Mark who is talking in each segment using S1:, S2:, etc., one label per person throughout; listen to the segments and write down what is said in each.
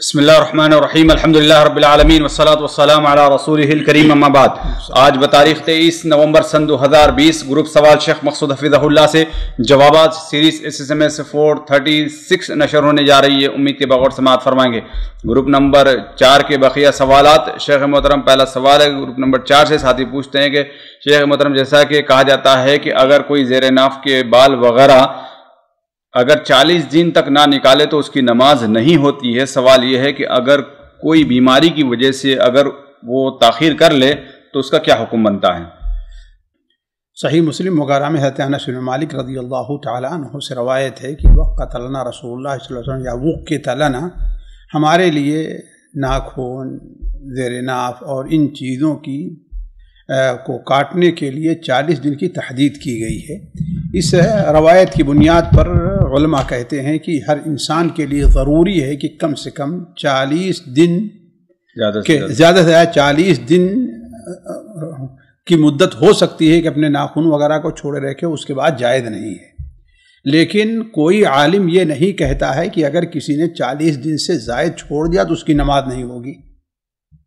S1: بسم اللہ الرحمن الرحیم الحمدللہ رب العالمین والصلاة والسلام علی رسولہ الکریم اما بعد۔ آج بتاریخ 23 نومبر سن 2020 گروپ سوال شیخ مقصود حفظہ اللہ سے جوابات سیریز SMS 436 نشر ہونے جا رہی ہے۔ امید کے بغور سماعت فرمائیں گے۔ گروپ نمبر 4 کے بقیہ سوالات شیخ محترم پہلا سوال ہے گروپ نمبر 4 سے، ساتھی پوچھتے ہیں کہ شیخ محترم جیسا کہ کہا جاتا ہے کہ اگر کوئی زیر ناف کے بال وغیرہ اگر 40 دن تک نہ نکالے تو اس کی نماز نہیں ہوتی ہے۔ سوال یہ ہے کہ اگر کوئی بیماری کی وجہ سے اگر وہ تاخیر کر لے تو اس کا کیا حکم بنتا ہے؟
S2: صحیح مسلم وغیرہ میں حضرت انس بن مالک رضی اللہ تعالیٰ عنہ سے روایت ہے کہ وقت لنا رسول اللہ صلی اللہ علیہ وسلم یا وقت لنا، ہمارے لیے ناخن، زیر ناف اور ان چیزوں کی کو کاٹنے کے لیے 40 دن کی تحدید کی گئی ہے۔ اس روایت کی بنیاد پر علماء کہتے ہیں کہ ہر انسان کے لیے ضروری ہے کہ کم سے کم 40 دن زیادہ سے زیادہ 40 دن کی مدت ہو سکتی ہے کہ اپنے ناخن وغیرہ کو چھوڑے رکھے، اس کے بعد جائز نہیں ہے۔ لیکن کوئی عالم یہ نہیں کہتا ہے کہ اگر کسی نے 40 دن سے زائد چھوڑ دیا تو اس کی نماز نہیں ہوگی،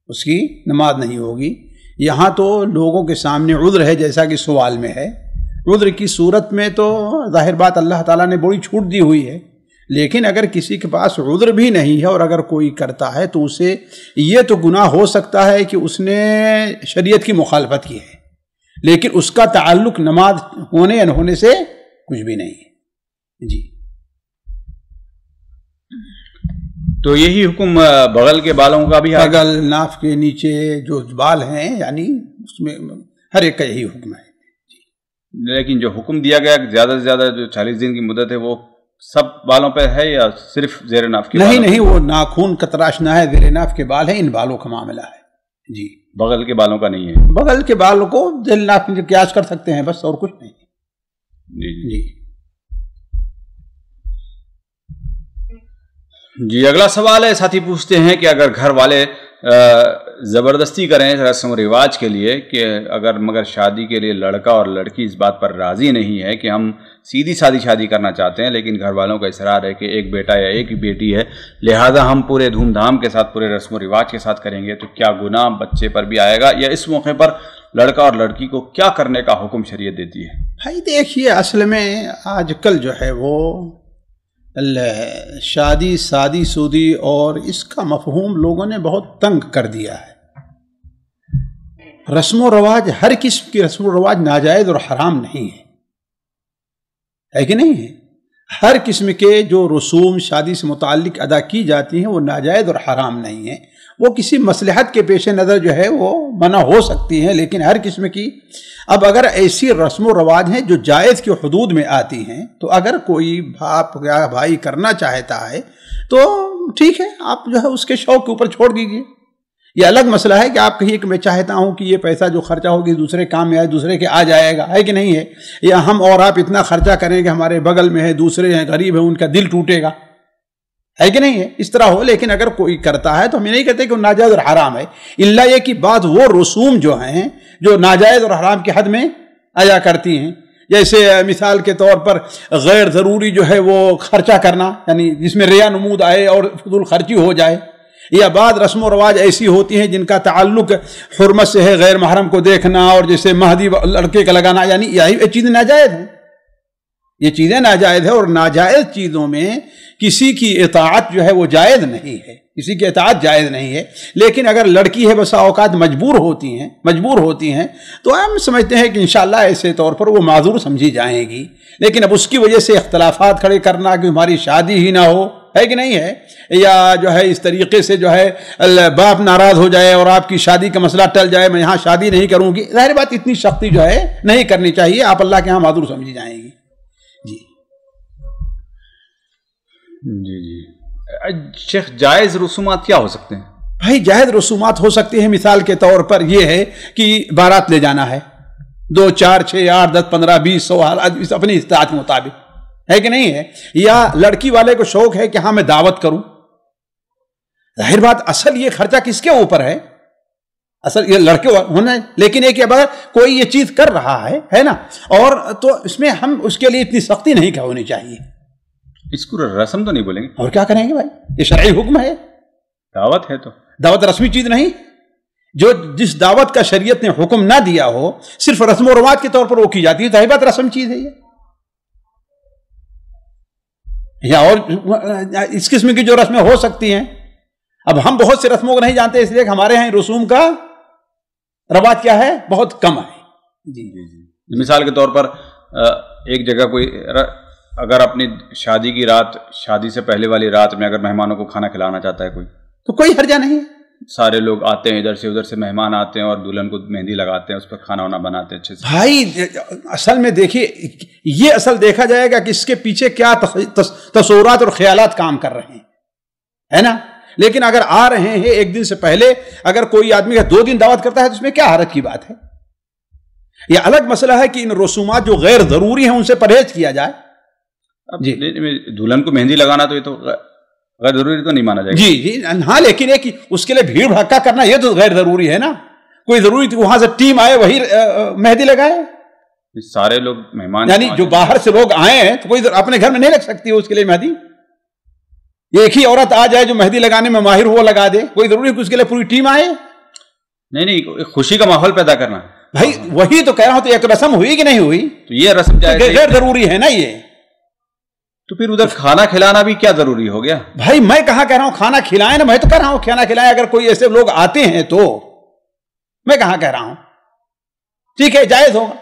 S2: اس کی نماز نہیں ہوگی۔ یہاں تو لوگوں کے سامنے عذر ہے، جیسا کہ سوال میں ہے۔ عذر کی صورت میں تو ظاہر بات اللہ تعالیٰ نے بڑی چھوٹ دی ہوئی ہے، لیکن اگر کسی کے پاس عذر بھی نہیں ہے اور اگر کوئی کرتا ہے تو اسے یہ تو گناہ ہو سکتا ہے کہ اس نے شریعت کی مخالفت کی ہے، لیکن اس کا تعلق نماز ہونے یا نہ ہونے سے کچھ بھی نہیں ہے۔ جی،
S1: تو یہی حکم بغل کے بالوں کا بھی ہے؟
S2: بغل، ناف کے نیچے جو بال ہیں، یعنی اس میں ہر ایک کا یہی حکم ہے۔
S1: لیکن جو حکم دیا گیا زیادہ سے زیادہ جو 40 دن کی مدت ہے وہ سب بالوں پہ ہے یا صرف زیر ناف کے؟
S2: نہیں، وہ ناخون کا تراشنا ہے، زیر ناف کے بال ہیں، ان بالوں کا معاملہ ہے۔ جی،
S1: بغل کے بالوں کا نہیں ہے؟
S2: بغل کے بالوں کو زیر ناف میں قیاس کر سکتے ہیں بس، اور کچھ نہیں۔
S1: جی جی، اگلا سوال ہے، ساتھی پوچھتے ہیں کہ اگر گھر والے زبردستی کریں رسم و رواج کے لیے کہ مگر شادی کے لیے لڑکا اور لڑکی اس بات پر راضی نہیں ہے کہ ہم سیدھی سادی شادی کرنا چاہتے ہیں، لیکن گھر والوں کا اصرار ہے کہ ایک بیٹا یا ایک بیٹی ہے، لہذا ہم پورے دھوم دھام کے ساتھ پورے رسم و رواج کے ساتھ کریں گے، تو کیا گناہ بچے پر بھی آئے گا؟ یا اس موقع پر لڑکا اور لڑکی کو کیا کرنے کا حکم شریعت دیتی ہے؟
S2: بھائی دیکھیے، اصل میں آج کل جو ہے وہ شادی سادی سودی اور اس کا مفہوم لوگوں نے بہت تنگ کر دیا ہے۔ رسم و رواج، ہر قسم کی رسم و رواج ناجائز اور حرام نہیں ہے کہ نہیں ہے؟ ہر قسم کے جو رسوم شادی سے متعلق ادا کی جاتی ہیں وہ ناجائز اور حرام نہیں ہیں، وہ کسی مصلحت کے پیش نظر جو ہے وہ منع ہو سکتی ہیں، لیکن ہر قسم کی اب اگر ایسی رسم و رواج ہیں جو جائز کی حدود میں آتی ہیں تو اگر کوئی باپ یا بھائی کرنا چاہتا ہے تو ٹھیک ہے، آپ جو ہے اس کے شوق کے اوپر چھوڑ دیجیے۔ یہ الگ مسئلہ ہے کہ آپ کہیے کہ میں چاہتا ہوں کہ یہ پیسہ جو خرچہ ہوگی دوسرے کام میں آئے، دوسرے کے آ جائے گا، ہے کہ نہیں ہے؟ یا ہم اور آپ اتنا خرچہ کریں کہ ہمارے بغل میں ہے، دوسرے ہیں، غریب ہیں، ان کا دل ٹوٹے گا، ہے کہ نہیں ہے؟ اس طرح ہو۔ لیکن اگر کوئی کرتا ہے تو ہم یہ نہیں کہتے کہ وہ ناجائز اور حرام ہے، الا یہ کہ بعض وہ رسوم جو ہیں جو ناجائز اور حرام کی حد میں آیا کرتی ہیں، جیسے مثال کے طور پر غیر ضروری جو ہے وہ خرچہ کرنا، یعنی جس میں ریا نمود آئے اور فضول خرچی ہو جائے، یا بعض رسم و رواج ایسی ہوتی ہیں جن کا تعلق حرمت سے ہے، غیر محرم کو دیکھنا، اور جیسے مہدی لڑکے کا لگانا، یعنی یہی چیزیں ناجائز ہیں، یہ چیزیں ناجائز ہیں، اور ناجائز چیزوں میں کسی کی اطاعت جو ہے وہ جائز نہیں ہے، کسی کی اطاعت جائز نہیں ہے۔ لیکن اگر لڑکی ہے بسا اوقات مجبور ہوتی ہیں تو ہم سمجھتے ہیں کہ انشاءاللہ ایسے طور پر وہ معذور سمجھی جائیں گی، لیکن اب اس کی وجہ سے اختلافات کھڑے کرنا کہ ہماری شادی ہی نہ ہو، ہے کہ نہیں ہے، یا جو ہے اس طریقے سے جو ہے باپ ناراض ہو جائے اور آپ کی شادی کا مسئلہ ٹل جائے، میں یہاں شادی نہیں کروں گی، ظاہر بات اتنی سختی جو ہے نہیں کرنی چاہیے، آپ اللہ کے ہاں معذور سمجھی جائیں گی۔
S1: جی شیخ، جائز رسومات کیا ہو سکتے ہیں؟
S2: بھائی جائز رسومات ہو سکتی ہیں، مثال کے طور پر یہ ہے کہ بارات لے جانا ہے، 2 4 6 8 10 15 20 100 اپنی استطاعت کے مطابق، ہے کہ نہیں ہے؟ یا لڑکی والے کو شوق ہے کہ ہاں میں دعوت کروں، ظاہر بات اصل یہ خرچہ کس کے اوپر ہے؟ اصل یہ لڑکے ہونا ہے، لیکن ایک اگر کوئی یہ چیز کر رہا ہے نا، اور تو اس میں ہم اس کے لیے اتنی سختی نہیں ہونی چاہیے۔
S1: اس کو رسم تو نہیں بولیں گے؟
S2: اور کیا کریں گے بھائی، یہ شرعی حکم ہے،
S1: دعوت ہے تو
S2: دعوت رسمی چیز نہیں. جو جس دعوت کا شریعت نے حکم نہ دیا ہو صرف رسم و رواج کے طور پر وہ کی جاتی ہے، ظاہر بات رسم چیز ہے یہ. یا اور اس قسم کی جو رسمیں ہو سکتی ہیں. اب ہم بہت سے رسموں کو نہیں جانتے، اس لیے کہ ہمارے ہاں رسوم کا رواج کیا ہے، بہت کم ہے.
S1: جی جی جی. مثال کے طور پر ایک جگہ کوئی اگر اپنی شادی کی رات، شادی سے پہلے والی رات میں اگر مہمانوں کو کھانا کھلانا چاہتا ہے کوئی، تو
S2: کوئی حرجہ نہیں ہے.
S1: سارے لوگ آتے ہیں، ادھر سے مہمان آتے ہیں اور دلہن کو مہندی لگاتے ہیں، اس پر کھانا وانا بناتے ہیں اچھے سے.
S2: بھائی اصل میں دیکھیے، یہ اصل دیکھا جائے گا کہ اس کے پیچھے کیا تصورات اور خیالات کام کر رہے ہیں، ہے نا. لیکن اگر آ رہے ہیں ایک دن سے پہلے، اگر کوئی آدمی کا 2 دن دعوت کرتا ہے تو اس میں کیا حرج کی بات ہے. یہ الگ مسئلہ ہے کہ ان رسومات جو غیر ضروری ہیں ان سے پرہیز کیا جائے.
S1: جی دلہن کو مہندی لگانا تو یہ تو غیر ضروری تو نہیں مانا جائے گا.
S2: جی جی ہاں، لیکن یہ کہ اس کے لیے بھیڑ بھڑکا کرنا یہ تو غیر ضروری ہے نا. کوئی ضروری تھی وہاں سے ٹیم آئے وہی مہندی لگائے.
S1: سارے لوگ مہمان
S2: یعنی جو باہر سے لوگ آئے ہیں تو کوئی اپنے گھر میں نہیں لگ سکتی اس کے لیے مہندی. ایک ہی عورت آ جائے جو مہندی لگانے میں ماہر وہ لگا دے، کوئی ضروری ہے کہ اس کے لیے پوری ٹیم آئے؟
S1: نہیں، خوشی کا ماحول پیدا کرنا.
S2: بھائی وہی تو کہہ رہا ہوں، تو ایک رسم ہوئی کہ نہیں ہوئی؟
S1: تو یہ رسم
S2: غیر ضروری ہے نا یہ.
S1: تو پھر ادھر کھانا کھلانا بھی کیا ضروری ہو گیا؟
S2: بھائی میں کہاں کہہ رہا ہوں کھانا کھلائیں نا، میں تو کہہ رہا ہوں کھانا کھلائیں. اگر کوئی ایسے لوگ آتے ہیں تو میں کہاں کہہ رہا ہوں ٹھیک ہے جائز ہوگا،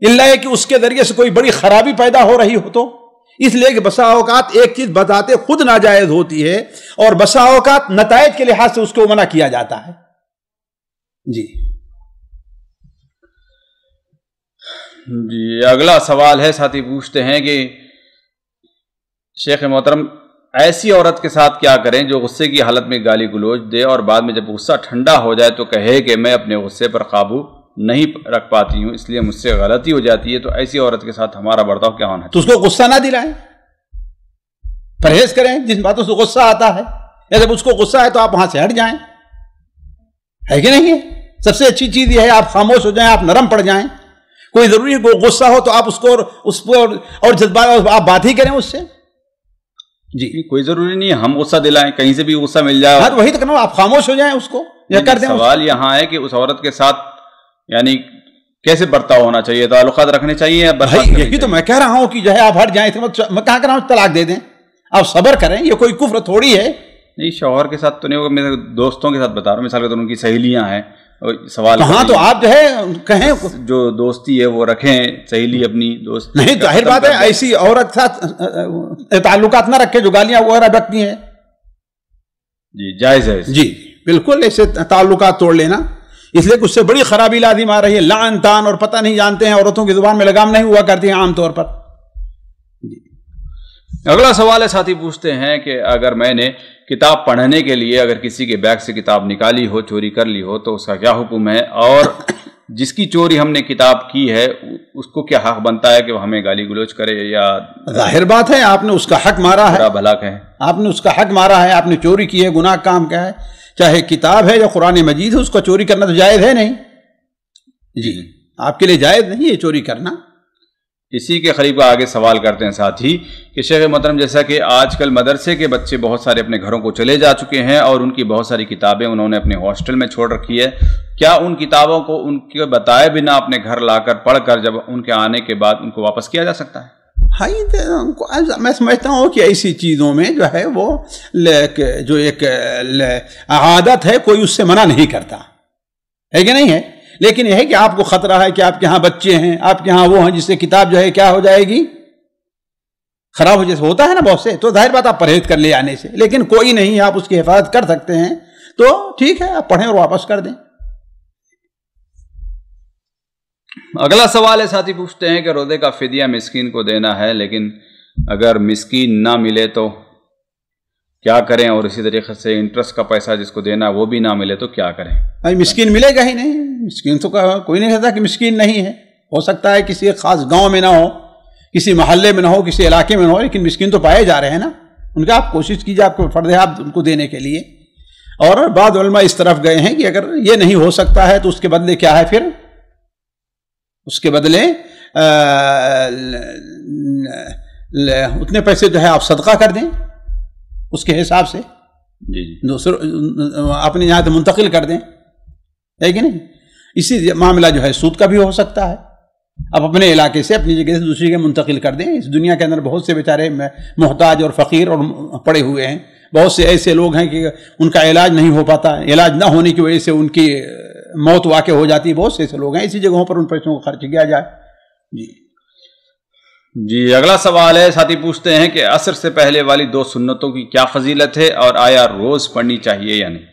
S2: اللہ ہے کہ اس کے ذریعے سے کوئی بڑی خرابی پیدا ہو رہی ہو تو. اس لیے کہ بسا اوقات ایک چیز بتاتے خود ناجائز ہوتی ہے اور بسا اوقات نتائج کے لحاظ سے اس کو منع کیا جاتا ہے. جی
S1: جی. اگلا سوال ہے، ساتھی پوچھتے ہیں کہ شیخ محترم ایسی عورت کے ساتھ کیا کریں جو غصے کی حالت میں گالی گلوچ دے اور بعد میں جب غصہ ٹھنڈا ہو جائے تو کہے کہ میں اپنے غصے پر قابو نہیں رکھ پاتی ہوں، اس لیے مجھ سے غلطی ہو جاتی ہے. تو ایسی عورت کے ساتھ ہمارا برتاؤ کیا ہونا
S2: تو اس کو غصہ نہ دلائیں، پرہیز کریں جن باتوں سے غصہ آتا ہے. یا جب اس کو غصہ ہے تو آپ وہاں سے ہٹ جائیں، ہے کہ نہیں ہے؟ سب سے اچھی چیز یہ ہے آپ خاموش ہو جائیں، آپ نرم پڑ جائیں. کوئی ضروری ہے غصہ ہو تو آپ اس کو اور جذبات آپ بات ہی کریں اس سے.
S1: جی کوئی ضروری نہیں ہے ہم غصہ دلائیں، کہیں سے بھی غصہ مل جائے.
S2: ہاں وہی تو کہنا، آپ خاموش ہو جائیں اس کو یا کر دیں.
S1: سوال یہاں ہے کہ اس عورت کے ساتھ یعنی کیسے برتاؤ ہونا چاہیے، تعلقات رکھنے چاہیے.
S2: یہی تو میں کہہ رہا ہوں کہ جو ہے آپ ہٹ جائیں. میں کہاں کہہ رہا ہوں طلاق دے دیں، آپ صبر کریں، یہ کوئی کفر تھوڑی ہے.
S1: نہیں شوہر کے ساتھ تو نہیں ہوگا، میرے دوستوں کے ساتھ بتا رہا ہوں. مثال کے طور ان کی سہیلیاں ہیں، سوال
S2: ہاں تو آپ جو ہے کہیں
S1: جو دوستی ہے وہ رکھیں، سہیلی اپنی دوست
S2: نہیں. ظاہر بات ہے ایسی عورت کے ساتھ تعلقات نہ رکھے جو گالیاں وغیرہ بکتی ہیں.
S1: جی جائز ہے.
S2: جی بالکل ایسے تعلقات توڑ لینا، اس لیے کہ اس سے بڑی خرابی لازم آ رہی ہے. لعن تان اور پتہ نہیں جانتے ہیں، عورتوں کی زبان میں لگام نہیں ہوا کرتی ہیں عام طور پر.
S1: اگلا سوال ہے، ساتھی پوچھتے ہیں کہ اگر میں نے کتاب پڑھنے کے لیے اگر کسی کے بیگ سے کتاب نکالی ہو، چوری کر لی ہو، تو اس کا کیا حکم ہے؟ اور جس کی چوری ہم نے کتاب کی ہے اس کو کیا حق بنتا ہے کہ وہ ہمیں گالی گلوچ کرے یا؟
S2: ظاہر بات ہے آپ نے اس کا حق مارا ہے،
S1: بھلا کہے. آپ
S2: نے اس کا حق مارا ہے، آپ نے چوری کی ہے، گناہ کام کیا ہے. چاہے کتاب ہے یا قرآن مجید ہے، اس کا چوری کرنا تو جائز ہے نہیں. جی آپ کے لیے جائز نہیں ہے چوری کرنا.
S1: اسی کے قریب آگے سوال کرتے ہیں ساتھی کہ شیخ محترم جیسا کہ آج کل مدرسے کے بچے بہت سارے اپنے گھروں کو چلے جا چکے ہیں اور ان کی بہت ساری کتابیں انہوں نے اپنے ہاسٹل میں چھوڑ رکھی ہے، کیا ان کتابوں کو ان کے بتائے بنا اپنے گھر لا کر پڑھ کر جب ان کے آنے کے بعد ان کو واپس کیا جا سکتا ہے؟
S2: میں سمجھتا ہوں کہ ایسی چیزوں میں جو ہے وہ جو ایک عادت ہے کوئی اس سے منع نہیں کرتا ہے کہ نہیں ہے. لیکن یہ ہے کہ آپ کو خطرہ ہے کہ آپ کے ہاں بچے ہیں، آپ کے ہاں وہ ہیں جس سے کتاب جو ہے کیا ہو جائے گی، خراب ہو جیسے ہوتا ہے نا بہت سے. تو ظاہر بات آپ پرہیز کر لے آنے سے، لیکن کوئی نہیں آپ اس کی حفاظت کر سکتے ہیں تو ٹھیک ہے آپ پڑھیں اور واپس کر دیں.
S1: اگلا سوال ہے، ساتھی پوچھتے ہیں کہ روزے کا فدیہ مسکین کو دینا ہے لیکن اگر مسکین نہ ملے تو کیا کریں؟ اور اسی طریقے سے انٹرسٹ کا پیسہ جس کو دینا وہ بھی نہ ملے تو کیا کریں؟
S2: مسکین ملے گا ہی نہیں. مسکین تو کوئی نہیں کہتا کہ مسکین نہیں ہے. ہو سکتا ہے کسی خاص گاؤں میں نہ ہو، کسی محلے میں نہ ہو، کسی علاقے میں نہ ہو، لیکن مسکین تو پائے جا رہے ہیں نا. ان کا آپ کوشش کیجیے، آپ کو فرض ہے آپ ان کو دینے کے لیے. اور بعض علماء اس طرف گئے ہیں کہ اگر یہ نہیں ہو سکتا ہے تو اس کے بدلے کیا ہے، پھر اس کے بدلے اتنے پیسے جو ہے آپ صدقہ کر دیں اس کے حساب سے. اپنے یہاں سے منتقل کر دیں، ہے کہ نہیں؟ اسی معاملہ جو ہے سود کا بھی ہو سکتا ہے، اب اپنے علاقے سے اپنی جگہ سے دوسری جگہ منتقل کر دیں۔ اس دنیا کے اندر بہت سے بیچارے محتاج اور فقیر اور پڑے ہوئے ہیں، بہت سے ایسے لوگ ہیں کہ ان کا علاج نہیں ہو پاتا، علاج نہ ہونے کی وجہ سے ان کی موت واقع ہو جاتی ہے، بہت سے ایسے لوگ ہیں، اسی جگہوں پر ان پیسوں کو خرچ کیا جائے۔
S1: جی اگلا سوال ہے، ساتھی پوچھتے ہیں کہ عصر سے پہلے والی 2 سنتوں کی کیا فضیلت ہے اور آیا روز پڑھنی چاہیے یا نہیں؟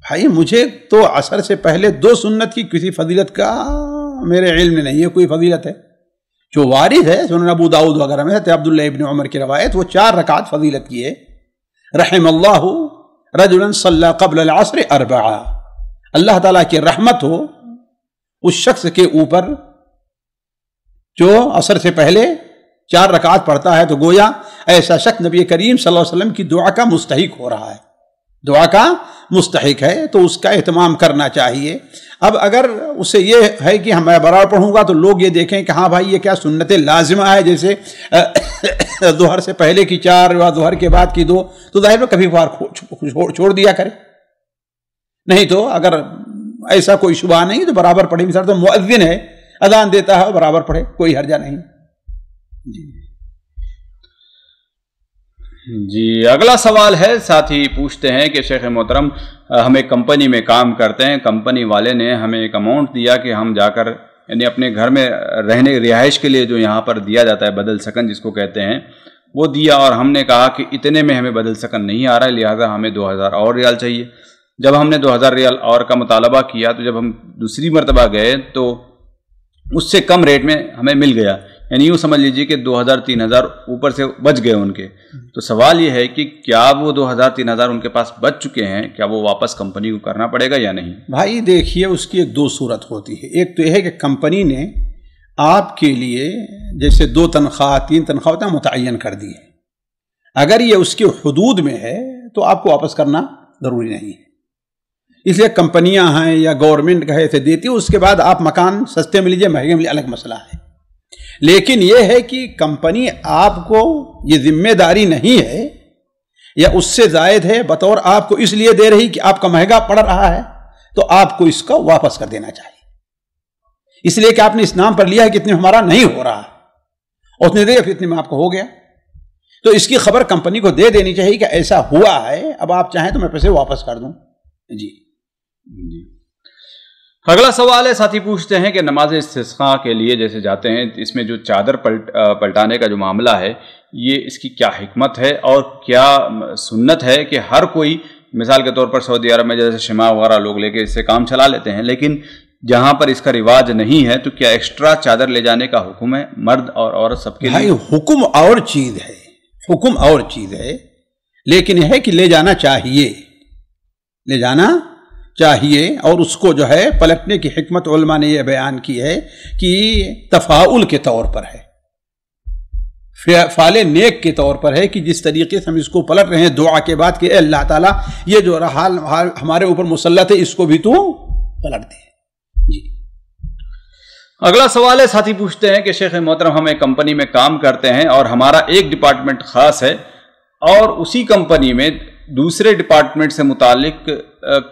S2: بھائی مجھے تو عصر سے پہلے 2 سنت کی کسی فضیلت کا میرے علم میں نہیں ہے کوئی فضیلت ہے۔ جو وارث ہے سنن ابو داؤد وغیرہ میں ہے عبداللہ ابن عمر کی روایت، وہ 4 رکعت فضیلت کی ہے۔ رحم اللہ رجلا صلی قبل العصر 4، اللہ تعالیٰ کی رحمت ہو اس شخص کے اوپر جو عصر سے پہلے 4 رکعت پڑھتا ہے، تو گویا ایسا شخص نبی کریم صلی اللہ علیہ وسلم کی دعا کا مستحق ہو رہا ہے، دعا کا مستحق ہے، تو اس کا اہتمام کرنا چاہیے۔ اب اگر اسے یہ ہے کہ میں برابر پڑھوں گا تو لوگ یہ دیکھیں کہ ہاں بھائی یہ کیا سنت لازمہ ہے، جیسے ظہر سے پہلے کی 4 یا ظہر کے بعد کی 2، تو ظاہر میں کبھی کبھار چھوڑ دیا کرے، نہیں تو اگر ایسا کوئی شبہ نہیں تو برابر پڑھے۔ مثال تو مؤذن ہے، اذان دیتا ہے، برابر پڑھے، کوئی حرجہ نہیں۔
S1: جی اگلا سوال ہے، ساتھی پوچھتے ہیں کہ شیخ محترم ہم ایک کمپنی میں کام کرتے ہیں، کمپنی والے نے ہمیں ایک اماؤنٹ دیا کہ ہم جا کر یعنی اپنے گھر میں رہنے رہائش کے لیے جو یہاں پر دیا جاتا ہے بدل سکن جس کو کہتے ہیں، وہ دیا، اور ہم نے کہا کہ اتنے میں ہمیں بدل سکن نہیں آ رہا ہے، لہٰذا ہمیں 2000 اور ریال چاہیے۔ جب ہم نے 2000 ریال اور کا مطالبہ کیا تو جب ہم دوسری مرتبہ گئے تو اس سے کم ریٹ میں ہمیں مل گیا، یعنی یوں سمجھ لیجیے کہ 2000-3000 اوپر سے بچ گئے ان کے۔ تو سوال یہ ہے کہ کیا وہ 2000-3000 ان کے پاس بچ چکے ہیں، کیا وہ واپس کمپنی کو کرنا پڑے گا یا نہیں؟
S2: بھائی دیکھیے اس کی ایک 2 صورت ہوتی ہے۔ ایک تو یہ ہے کہ کمپنی نے آپ کے لیے جیسے 2 تنخواہ 3 تنخواہ متعین کر دی ہے، اگر یہ اس کے حدود میں ہے تو آپ کو واپس کرنا ضروری نہیں ہے، اس لیے کمپنیاں ہیں یا گورنمنٹ کہے سے دیتی ہے، اس کے بعد آپ مکان سستے میں لیجیے مہنگے میں لیجیے الگ مسئلہ ہے۔ لیکن یہ ہے کہ کمپنی آپ کو یہ ذمہ داری نہیں ہے یا اس سے زائد ہے، بطور آپ کو اس لیے دے رہی کہ آپ کا مہنگا پڑ رہا ہے تو آپ کو اس کو واپس کر دینا چاہیے، اس لیے کہ آپ نے اس نام پر لیا ہے کہ اتنے ہمارا نہیں ہو رہا اور اتنے دے پھر اتنے میں آپ کو ہو گیا، تو اس کی خبر کمپنی کو دے دینی چاہیے کہ ایسا ہوا ہے، اب آپ چاہیں تو میں پیسے واپس کر دوں۔ جی
S1: اگلا سوال ہے، ساتھی پوچھتے ہیں کہ نماز استسقاء کے لیے جیسے جاتے ہیں، اس میں جو چادر پلٹانے کا جو معاملہ ہے، یہ اس کی کیا حکمت ہے اور کیا سنت ہے کہ ہر کوئی مثال کے طور پر سعودی عرب میں جیسے شمع وغیرہ لوگ لے کے اس سے کام چلا لیتے ہیں، لیکن جہاں پر اس کا رواج نہیں ہے تو کیا ایکسٹرا چادر لے جانے کا حکم ہے مرد اور عورت سب کے لیے؟
S2: حکم اور چیز ہے، حکم اور چیز ہے، لیکن یہ ہے کہ لے جانا چاہیے، لے جانا چاہیے، اور اس کو جو ہے پلٹنے کی حکمت علماء نے یہ بیان کی ہے کہ تفاعل کے طور پر ہے، فعل نیک کے طور پر ہے، کہ جس طریقے سے ہم اس کو پلٹ رہے ہیں دعا کے بعد کہ اے اللہ تعالیٰ یہ جو حال ہمارے اوپر مسلط ہے اس کو بھی تو پلٹ دے۔ جی
S1: اگلا سوال ہے، ساتھی پوچھتے ہیں کہ شیخ محترم ہم ایک کمپنی میں کام کرتے ہیں اور ہمارا ایک ڈپارٹمنٹ خاص ہے اور اسی کمپنی میں دوسرے ڈپارٹمنٹ سے متعلق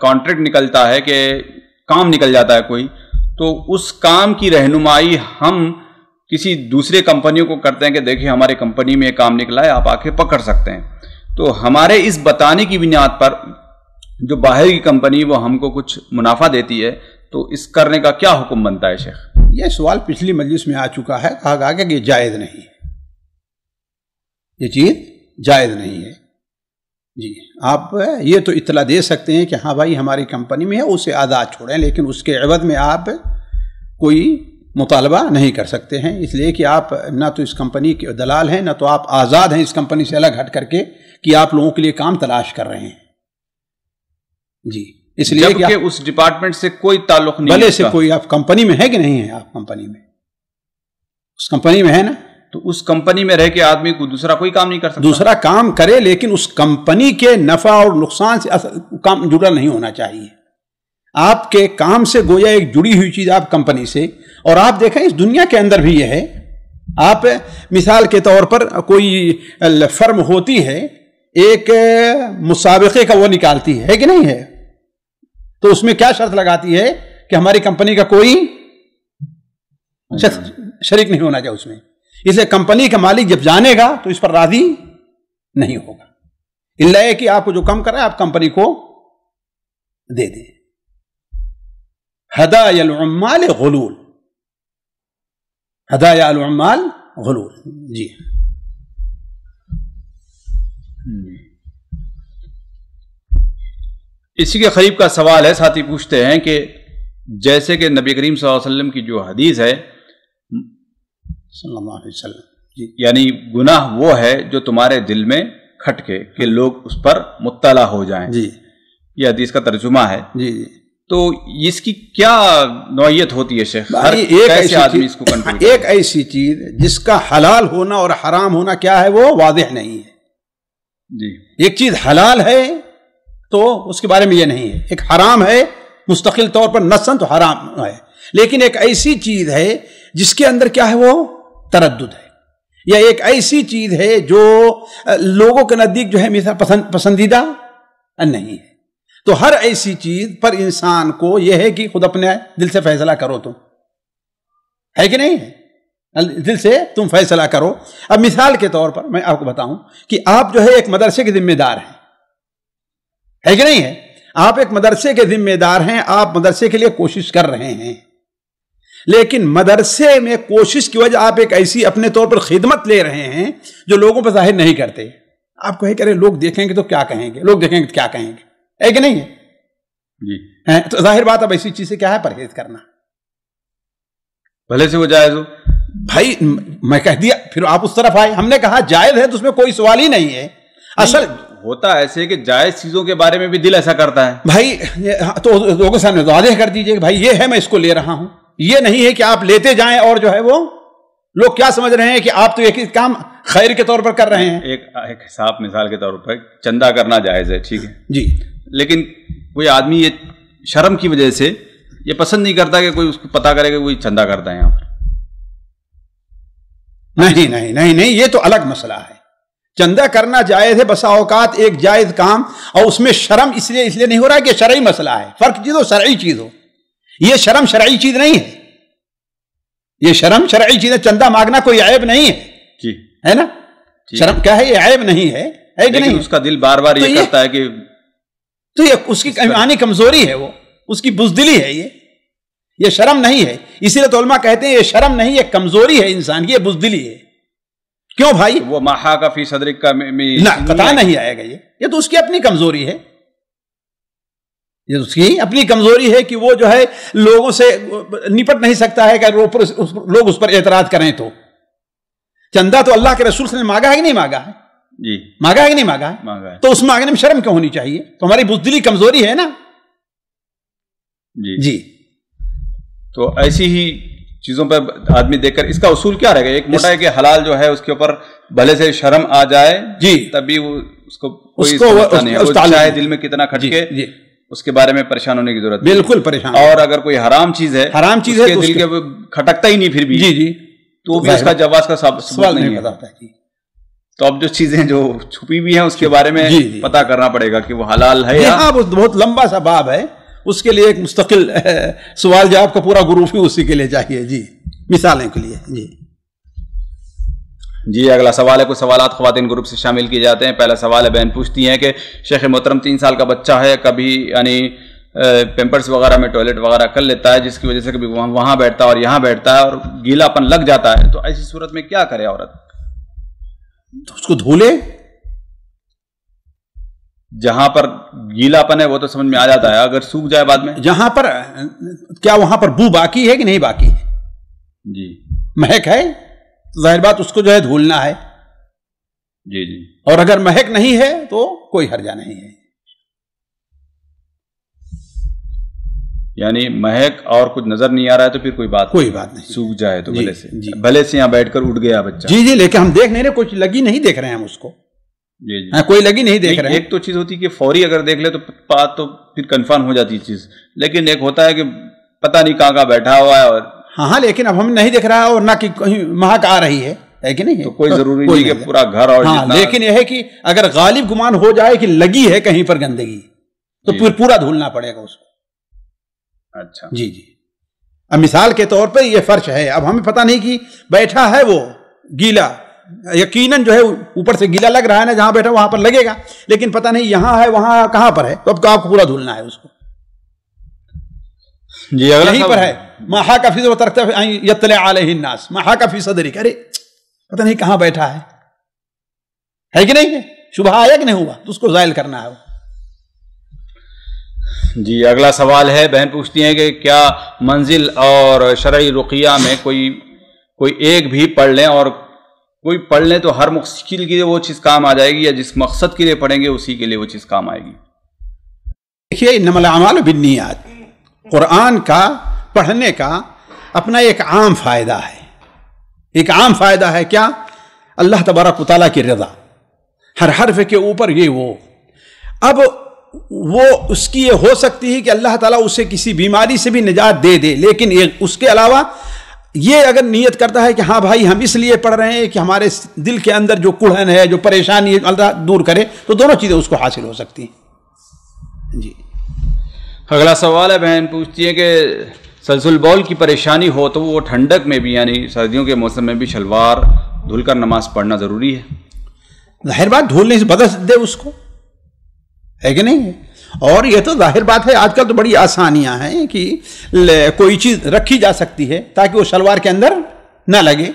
S1: کانٹریکٹ نکلتا ہے کہ کام نکل جاتا ہے کوئی، تو اس کام کی رہنمائی ہم کسی دوسرے کمپنیوں کو کرتے ہیں کہ دیکھیں ہماری کمپنی میں یہ کام نکلا ہے، آپ آ کے پکڑ سکتے ہیں، تو ہمارے اس بتانے کی بنیاد پر جو باہر کی کمپنی وہ ہم کو کچھ منافع دیتی ہے، تو اس کرنے کا کیا حکم بنتا ہے شیخ؟
S2: یہ سوال پچھلی مجلس میں آ چکا ہے، کہا گیا کہ یہ جائز نہیں ہے، یہ چیز جائز نہیں ہے۔ جی آپ یہ تو اطلاع دے سکتے ہیں کہ ہاں بھائی ہماری کمپنی میں ہے، اسے آزاد چھوڑیں، لیکن اس کے عوض میں آپ کوئی مطالبہ نہیں کر سکتے ہیں، اس لیے کہ آپ نہ تو اس کمپنی کے دلال ہیں، نہ تو آپ آزاد ہیں اس کمپنی سے الگ ہٹ کر کے کہ آپ لوگوں کے لیے کام تلاش کر رہے ہیں۔ جی اس لیے کہ
S1: اس ڈپارٹمنٹ سے کوئی تعلق نہیں،
S2: بھلے سے کوئی آپ کمپنی میں ہے کہ نہیں ہے، آپ کمپنی میں اس کمپنی میں ہے نا،
S1: تو اس کمپنی میں رہ کے آدمی کو دوسرا کوئی کام نہیں کر سکتا،
S2: دوسرا کام کرے لیکن اس کمپنی کے نفع اور نقصان سے کام جڑا نہیں ہونا چاہیے، آپ کے کام سے گویا ایک جڑی ہوئی چیز آپ کمپنی سے۔ اور آپ دیکھیں اس دنیا کے اندر بھی یہ ہے، آپ مثال کے طور پر کوئی فرم ہوتی ہے، ایک مسابقے کا وہ نکالتی ہے کہ نہیں ہے، تو اس میں کیا شرط لگاتی ہے کہ ہماری کمپنی کا کوئی شریک نہیں ہونا چاہیے اس میں. اس لیے کمپنی کا مالک جب جانے گا تو اس پر راضی نہیں ہوگا، الا ہے کہ آپ کو جو کم کر رہا ہے آپ کمپنی کو دے دیں. ہدایا العمال غلول، ہدایا العمال غلول. جی
S1: اسی کے قریب کا سوال ہے، ساتھی پوچھتے ہیں کہ جیسے کہ نبی کریم صلی اللہ علیہ وسلم کی جو حدیث ہے
S2: صلی اللہ علیہ وسلم، جی
S1: یعنی گناہ وہ ہے جو تمہارے دل میں کھٹکے کہ لوگ اس پر مطلع ہو جائیں،
S2: جی
S1: یہ حدیث کا ترجمہ ہے.
S2: جی جی
S1: تو اس کی کیا نوعیت ہوتی ہے شیخ؟
S2: ایک ایسی چیز جس کا حلال ہونا اور حرام ہونا کیا ہے وہ واضح نہیں ہے.
S1: جی
S2: ایک چیز حلال ہے تو اس کے بارے میں یہ نہیں ہے، ایک حرام ہے مستقل طور پر نصاً تو حرام ہے، لیکن ایک ایسی چیز ہے جس کے اندر کیا ہے وہ تردد ہے، یا ایک ایسی چیز ہے جو لوگوں کے نزدیک جو ہے مثال پسندیدہ نہیں ہے. تو ہر ایسی چیز پر انسان کو یہ ہے کہ خود اپنے دل سے فیصلہ کرو، تم ہے کہ نہیں ہے، دل سے تم فیصلہ کرو. اب مثال کے طور پر میں آپ کو بتاؤں کہ آپ جو ہے ایک مدرسے کے ذمہ دار ہیں، ہے کہ نہیں ہے، آپ ایک مدرسے کے ذمہ دار ہیں، آپ مدرسے کے لیے کوشش کر رہے ہیں، لیکن مدرسے میں کوشش کی وجہ آپ ایک ایسی اپنے طور پر خدمت لے رہے ہیں جو لوگوں پر ظاہر نہیں کرتے. آپ کو یہ کرے لوگ دیکھیں گے تو کیا کہیں گے، لوگ دیکھیں گے تو کیا کہیں گے، ہے کہ نہیں ہے
S1: جی.
S2: تو ظاہر بات اب ایسی چیز سے کیا ہے پرہیز کرنا،
S1: بھلے سے وہ جائز ہو.
S2: بھائی میں کہہ دیا پھر آپ اس طرف آئے، ہم نے کہا جائز ہے تو اس میں کوئی سوال ہی نہیں ہے. اصل
S1: ہوتا ایسے کہ جائز چیزوں کے بارے میں بھی دل ایسا کرتا ہے.
S2: بھائی تو لوگوں کے سامنے واضح کر دیجئے کہ بھائی یہ ہے میں اس کو لے رہا ہوں، یہ نہیں ہے کہ آپ لیتے جائیں اور جو ہے وہ لوگ کیا سمجھ رہے ہیں کہ آپ تو ایک کام خیر کے طور پر کر رہے ہیں.
S1: ایک حساب مثال کے طور پر چندہ کرنا جائز ہے، ٹھیک ہے
S2: جی،
S1: لیکن کوئی آدمی یہ شرم کی وجہ سے یہ پسند نہیں کرتا کہ کوئی اس کو پتا کرے کہ کوئی چندہ کرتا ہے یہاں پر.
S2: نہیں نہیں نہیں نہیں، یہ تو الگ مسئلہ ہے. چندہ کرنا جائز ہے، بسا اوقات ایک جائز کام اور اس میں شرم اس لیے نہیں ہو رہا کہ شرعی مسئلہ ہے. فرق چیز ہو شرعی چیز ہو، یہ شرم شرعی چیز نہیں ہے، یہ شرم شرعی چیز ہے. چندہ مانگنا کوئی عیب نہیں ہے،
S1: جی
S2: ہے نا، شرم کیا ہے، یہ عیب نہیں ہے کہ نہیں.
S1: اس کا دل بار بار یہ کرتا ہے کہ
S2: تو یہ اس کی ایمانی کمزوری ہے، وہ اس کی بزدلی ہے، یہ شرم نہیں ہے. اسی لیے تو علماء کہتے ہیں یہ شرم نہیں، یہ کمزوری ہے انسان کی، یہ بزدلی ہے. کیوں بھائی؟
S1: وہ محا کا فی صدرک کا
S2: قطع نہیں آئے گا، یہ تو اس کی اپنی کمزوری ہے، یہ اس کی اپنی کمزوری ہے کہ وہ جو ہے لوگوں سے نپٹ نہیں سکتا ہے کہ لوگ اس پر اعتراض کریں. تو چندہ تو اللہ کے رسول صلی اللہ علیہ وسلم نے مانگا ہے کہ نہیں مانگا ہے؟
S1: جی
S2: مانگا ہے کہ نہیں مانگا ہے؟ تو اس مانگنے میں شرم کیوں ہونی چاہیے؟ تو ہماری بزدلی کمزوری ہے نا. جی
S1: تو ایسی ہی چیزوں پہ آدمی دیکھ کر اس کا اصول کیا رہے گا؟ ایک موٹا ہے کہ حلال جو ہے اس کے اوپر بھلے سے شرم آ جائے جی تبھی اس کو کوئی چاہے دل میں کتنا کھٹکے اس کے بارے میں پریشان ہونے کی ضرورت نہیں.
S2: بالکل پریشان.
S1: اور اگر کوئی حرام چیز ہے دل کے کھٹکتا ہی نہیں پھر بھی
S2: جی
S1: تو بھی اس کا جواز کا سوال نہیں ہے. تو اب جو چیزیں جو چھپی بھی ہیں اس کے بارے میں پتا کرنا پڑے گا کہ وہ حلال ہے یا
S2: بہت لمبا سا باب ہے، اس کے لیے ایک مستقل سوال جواب کا پورا گروپ ہی اسی کے لیے چاہیے. جی مثالیں کے لیے.
S1: جی اگلا سوال ہے، کچھ سوالات خواتین گروپ سے شامل کیے جاتے ہیں. پہلا سوال ہے، بہن پوچھتی ہیں کہ شیخ محترم 3 سال کا بچہ ہے، کبھی یعنی پیمپرس وغیرہ میں ٹوائلٹ وغیرہ کر لیتا ہے جس کی وجہ سے کبھی وہاں بیٹھتا ہے اور یہاں بیٹھتا ہے اور گیلا پن لگ جاتا ہے، تو ایسی صورت میں کیا کرے عورت؟
S2: اس کو دھو لے.
S1: جہاں پر گیلا پن ہے وہ تو سمجھ میں آ جاتا ہے، اگر سوکھ جائے بعد میں
S2: جہاں پر کیا وہاں پر بو باقی ہے کہ نہیں باقی ہے؟
S1: جی
S2: مہک ہے، ظاہر بات اس کو جو ہے دھولنا ہے.
S1: جی جی.
S2: اور اگر مہک نہیں ہے تو کوئی حرجہ نہیں ہے.
S1: یعنی مہک اور کچھ نظر نہیں آ رہا ہے تو پھر کوئی بات
S2: نہیں،
S1: سوکھ جائے تو بھلے سے یہاں بیٹھ کر اٹھ گیا بچہ.
S2: جی لیکن ہم دیکھ نہیں رہے، کچھ لگی نہیں دیکھ رہے ہیں ہم اس کو.
S1: جی
S2: کوئی لگی نہیں دیکھ رہے ہیں.
S1: ایک تو چیز ہوتی ہے کہ فوری اگر دیکھ لے تو بات تو پھر کنفرم ہو جاتی ہے چیز، لیکن ایک ہوتا ہے کہ پتہ نہیں کہاں بیٹھا ہوا ہے اور
S2: ہاں لیکن اب ہم نہیں دیکھ رہا ہے اور نہ کہ کہیں مہک آ رہی ہے ہے کہ نہیں ہے؟
S1: تو کوئی ضروری نہیں کہ پورا گھر اور
S2: ہاں، لیکن یہ ہے کہ اگر غالب گمان ہو جائے کہ لگی ہے کہیں پر گندگی تو پھر پورا دھلنا پڑے گا اس کو.
S1: اچھا
S2: جی جی. اب مثال کے طور پہ یہ فرش ہے، اب ہمیں پتہ نہیں کہ بیٹھا ہے وہ گیلا، یقیناً جو ہے اوپر سے گیلا لگ رہا ہے نا، جہاں بیٹھا وہاں پر لگے گا، لیکن پتہ نہیں یہاں ہے وہاں کہاں پر ہے، تو اب آپ کو پورا دھلنا ہے اس کو.
S1: جی اگلا
S2: یہیں پر ہے ما حاک فی صدرک یطلع علیہ الناس، ما حاک فی صدرک، ارے پتہ نہیں کہاں بیٹھا ہے کہ نہیں ہے؟ شبہ آیا کہ نہیں ہوا، تو اس کو زائل کرنا ہے.
S1: جی اگلا سوال ہے، بہن پوچھتی ہیں کہ کیا منزل اور شرعی رقیہ میں کوئی ایک بھی پڑھ لیں، اور کوئی پڑھ لیں تو ہر مشکل کے لیے وہ چیز کام آ جائے گی، یا جس مقصد کے لیے پڑھیں گے اسی کے لیے وہ چیز کام آئے گی؟
S2: دیکھیے انما الاعمال بالنیات، قرآن کا پڑھنے کا اپنا ایک عام فائدہ ہے. ایک عام فائدہ ہے کیا؟ اللہ تبارک و تعالیٰ کی رضا، ہر حرف کے اوپر یہ وہ. اب وہ اس کی یہ ہو سکتی ہے کہ اللہ تعالیٰ اسے کسی بیماری سے بھی نجات دے دے، لیکن اس کے علاوہ یہ اگر نیت کرتا ہے کہ ہاں بھائی ہم اس لیے پڑھ رہے ہیں کہ ہمارے دل کے اندر جو کڑھن ہے، جو پریشانی ہے، اللہ دور کرے، تو دونوں چیزیں اس کو حاصل ہو سکتی ہیں. جی
S1: اگلا سوال ہے، بہن پوچھتی ہے کہ سلسل بول کی پریشانی ہو تو وہ ٹھنڈک میں بھی یعنی سردیوں کے موسم میں بھی شلوار دھل کر نماز پڑھنا ضروری ہے؟
S2: ظاہر بات دھولنے سے بدل دے اس کو، ہے کہ نہیں ہے؟ اور یہ تو ظاہر بات ہے، آج کل تو بڑی آسانیاں ہیں کہ کوئی چیز رکھی جا سکتی ہے تاکہ وہ شلوار کے اندر نہ لگے،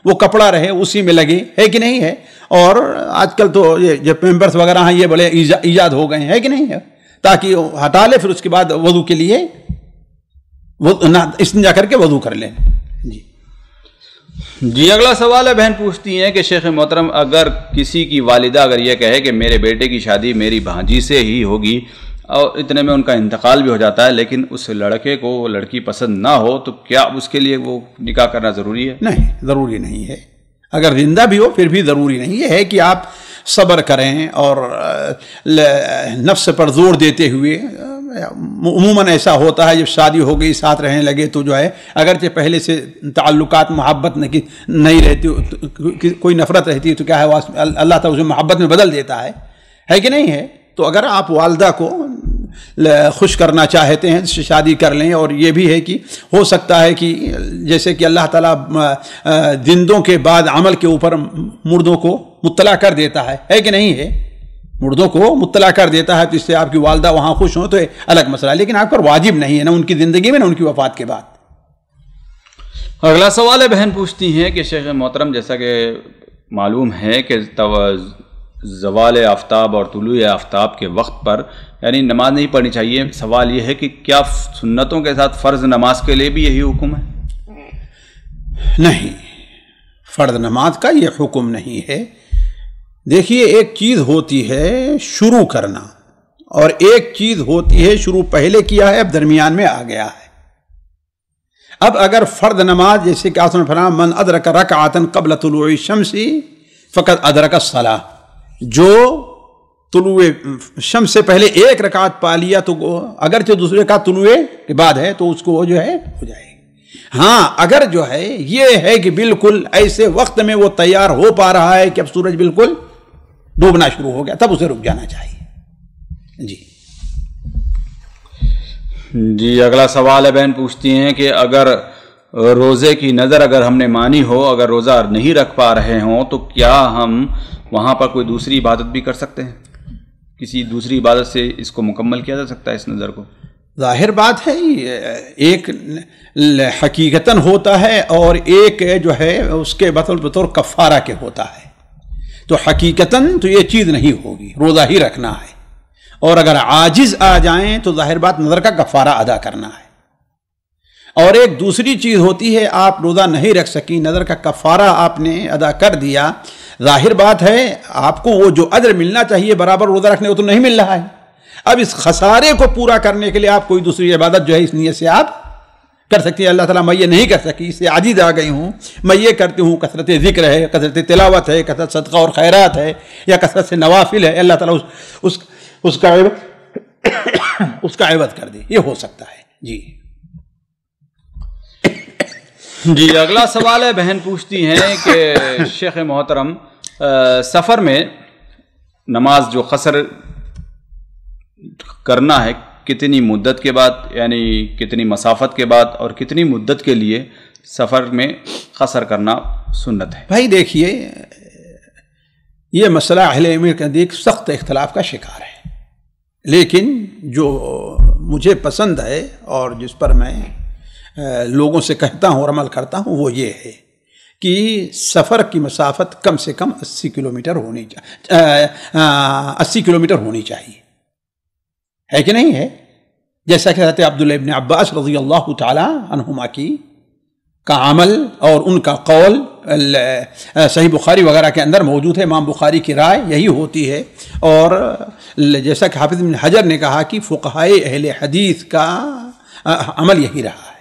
S2: وہ کپڑا رہے اسی میں لگے، ہے کہ نہیں ہے؟ اور آج کل تو یہ جو پیمپرس وغیرہ ہیں یہ بڑے ایجاد ہو گئے ہیں، ہے کہ نہیں ہے؟ تاکہ وہ ہٹا لے، پھر اس کے بعد وضو کے لیے استنجا کر کے وضو کر لیں.
S1: جی اگلا سوال ہے، بہن پوچھتی ہیں کہ شیخ محترم اگر کسی کی والدہ اگر یہ کہے کہ میرے بیٹے کی شادی میری بھانجی سے ہی ہوگی، اور اتنے میں ان کا انتقال بھی ہو جاتا ہے، لیکن اس لڑکے کو وہ لڑکی پسند نہ ہو، تو کیا اس کے لیے وہ نکاح کرنا ضروری ہے؟
S2: نہیں، ضروری نہیں ہے. اگر زندہ بھی ہو پھر بھی ضروری نہیں. یہ ہے کہ آپ صبر کریں اور نفس پر زور دیتے ہوئے. عموماً ایسا ہوتا ہے جب شادی ہو گئی ساتھ رہنے لگے تو جو ہے اگرچہ پہلے سے تعلقات محبت نہیں رہتی، کوئی نفرت رہتی، تو کیا ہے اللہ تعالیٰ اسے محبت میں بدل دیتا ہے کہ نہیں ہے؟ تو اگر آپ والدہ کو خوش کرنا چاہتے ہیں تو شادی کر لیں. اور یہ بھی ہے کہ ہو سکتا ہے کہ جیسے کہ اللہ تعالیٰ زندوں کے بعد عمل کے اوپر مردوں کو مطلع کر دیتا ہے کہ نہیں ہے؟ مردوں کو مطلع کر دیتا ہے، تو اس سے آپ کی والدہ وہاں خوش ہوں تو الگ مسئلہ ہے، لیکن آپ پر واجب نہیں ہے، نہ ان کی زندگی میں نہ ان کی وفات کے بعد.
S1: اگلا سوال ہے، بہن پوچھتی ہیں کہ شیخ محترم جیسا کہ معلوم ہے کہ زوال آفتاب اور طلوع آفتاب کے وقت پر یعنی نماز نہیں پڑھنی چاہیے. سوال یہ ہے کہ کیا سنتوں کے ساتھ فرض نماز کے لیے بھی یہی حکم ہے؟
S2: نہیں، فرض نماز کا یہ حکم نہیں ہے. دیکھیے ایک چیز ہوتی ہے شروع کرنا، اور ایک چیز ہوتی ہے شروع پہلے کیا ہے اب درمیان میں آ گیا ہے. اب اگر فرض نماز جیسے کہ آپ نے فرمایا من ادرک رکعۃ قبل طلوع الشمس فقد ادرک الصلاۃ، جو طلوع شمس سے پہلے ایک رکعت پا لیا تو اگرچہ دوسرے کا طلوع کے بعد ہے تو اس کو وہ جو ہے ہو جائے گی. ہاں اگر جو ہے یہ ہے کہ بالکل ایسے وقت میں وہ تیار ہو پا رہا ہے کہ اب سورج بالکل ڈوبنا شروع ہو گیا، تب اسے رک جانا چاہیے.
S1: جی اگلا سوال ہے، بہن پوچھتی ہیں کہ اگر روزے کی نظر اگر ہم نے مانی ہو، اگر روزہ نہیں رکھ پا رہے ہوں، تو کیا ہم وہاں پر کوئی دوسری عبادت بھی کر سکتے ہیں؟ کسی دوسری عبادت سے اس کو مکمل کیا جا سکتا ہے اس نظر کو؟
S2: ظاہر بات ہے ایک حقیقتاً ہوتا ہے اور ایک جو ہے اس کے بطور کفارہ کے ہوتا ہے. تو حقیقتاً تو یہ چیز نہیں ہوگی، روزہ ہی رکھنا ہے، اور اگر عاجز آ جائیں تو ظاہر بات نظر کا کفارہ ادا کرنا ہے. اور ایک دوسری چیز ہوتی ہے آپ روزہ نہیں رکھ سکی، نظر کا کفارہ آپ نے ادا کر دیا، ظاہر بات ہے آپ کو وہ جو اجر ملنا چاہیے برابر روزہ رکھنے کو تو نہیں مل رہا ہے. اب اس خسارے کو پورا کرنے کے لیے آپ کوئی دوسری عبادت جو ہے اس نیت سے آپ کر سکتی ہیں. اللہ تعالیٰ میں یہ نہیں کر سکی، اس سے عاجز آ گئی ہوں، میں یہ کرتی ہوں، کثرت ذکر ہے، کثرت تلاوت ہے، کثرت صدقہ اور خیرات ہے، یا کثرت سے نوافل ہے، اللہ تعالیٰ اس کا عوض کر دے، یہ ہو سکتا ہے. جی
S1: جی اگلا سوال ہے، بہن پوچھتی ہیں کہ شیخ محترم سفر میں نماز جو قصر کرنا ہے کتنی مدت کے بعد، یعنی کتنی مسافت کے بعد اور کتنی مدت کے لیے سفر میں قصر کرنا سنت ہے؟
S2: بھائی دیکھیے، یہ مسئلہ اہل علم کے نزدیک سخت اختلاف کا شکار ہے، لیکن جو مجھے پسند ہے اور جس پر میں لوگوں سے کہتا ہوں اور عمل کرتا ہوں وہ یہ ہے کہ سفر کی مسافت کم سے کم 80 کلومیٹر ہونی چاہیے، 80 کلومیٹر ہونی چاہیے، ہے کہ نہیں ہے؟ جیسا کہ حضرت عبداللہ ابن عباس رضی اللہ تعالی عنہما کا عمل اور ان کا قول صحیح بخاری وغیرہ کے اندر موجود ہے، امام بخاری کی رائے یہی ہوتی ہے، اور جیسا کہ حافظ ابن حجر نے کہا کہ فقہائے اہل حدیث کا عمل یہی رہا ہے،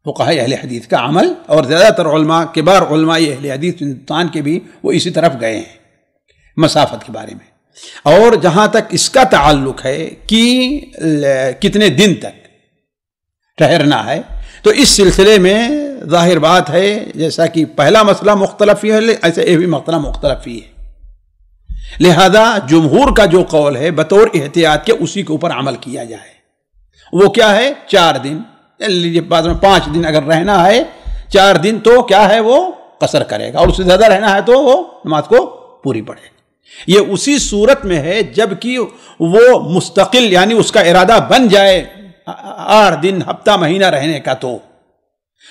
S2: فقہائے اہل حدیث کا عمل، اور زیادہ تر علماء، کبار علماء اہل حدیث ہندوستان کے بھی وہ اسی طرف گئے ہیں مسافت کے بارے میں۔ اور جہاں تک اس کا تعلق ہے کہ کتنے دن تک ٹھہرنا ہے، تو اس سلسلے میں ظاہر بات ہے جیسا کہ پہلا مسئلہ مختلف ہی ہے، ایسے یہ بھی مسئلہ مختلف ہی ہے، لہذا جمہور کا جو قول ہے بطور احتیاط کے اسی کے اوپر عمل کیا جائے۔ وہ کیا ہے؟ 4 دن، بعد میں 5 دن اگر رہنا ہے، 4 دن تو کیا ہے وہ قصر کرے گا، اور اس سے زیادہ رہنا ہے تو وہ نماز کو پوری پڑھے گا۔ یہ اسی صورت میں ہے جب کہ وہ مستقل، یعنی اس کا ارادہ بن جائے 8 دن، ہفتہ، مہینہ رہنے کا، تو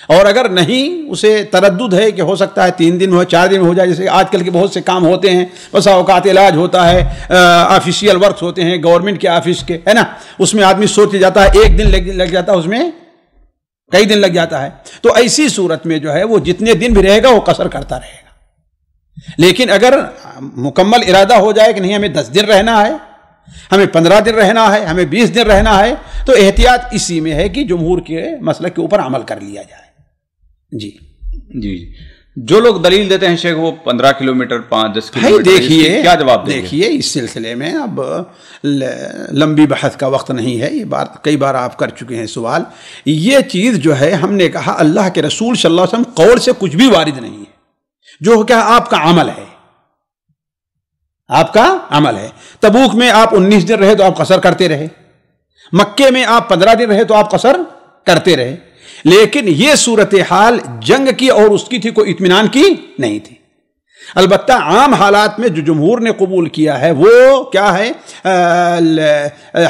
S2: اور اگر نہیں، اسے تردد ہے کہ ہو سکتا ہے 3 دن ہو، 4 دن ہو جائے، جیسے آج کل کے بہت سے کام ہوتے ہیں، بسا اوقات علاج ہوتا ہے، آفیشیل ورکس ہوتے ہیں گورنمنٹ کے آفس کے، ہے نا، اس میں آدمی سوچ جاتا ہے 1 دن لگ جاتا ہے، اس میں کئی دن لگ جاتا ہے، تو ایسی صورت میں جو ہے وہ جتنے دن بھی رہے گا وہ قصر کرتا رہے گا۔ لیکن اگر مکمل ارادہ ہو جائے کہ نہیں ہمیں 10 دن رہنا ہے، ہمیں 15 دن رہنا ہے، ہمیں 20 دن رہنا ہے، تو احتیاط اسی میں ہے کہ جمہور کے مسئلے کے اوپر عمل کر لیا جائے۔ جی
S1: جو لوگ دلیل دیتے ہیں شیخ وہ 15 کلومیٹر 5-10 کلومیٹر،
S2: دیکھیے
S1: کیا جواب دیں گے؟
S2: دیکھیے اس سلسلے میں اب لمبی بحث کا وقت نہیں ہے، یہ بات کئی بار آپ کر چکے ہیں سوال۔ یہ چیز جو ہے ہم نے کہا اللہ کے رسول صلی اللہ علیہ وسلم قول سے کچھ بھی وارد نہیں ہے، جو کیا آپ کا عمل ہے، آپ کا عمل ہے۔ تبوک میں آپ 19 دن رہے تو آپ قصر کرتے رہے، مکے میں آپ 15 دن رہے تو آپ قصر کرتے رہے، لیکن یہ صورتحال جنگ کی اور اس کی تھی، کوئی اطمینان کی نہیں تھی۔ البتہ عام حالات میں جو جمہور نے قبول کیا ہے وہ کیا ہے،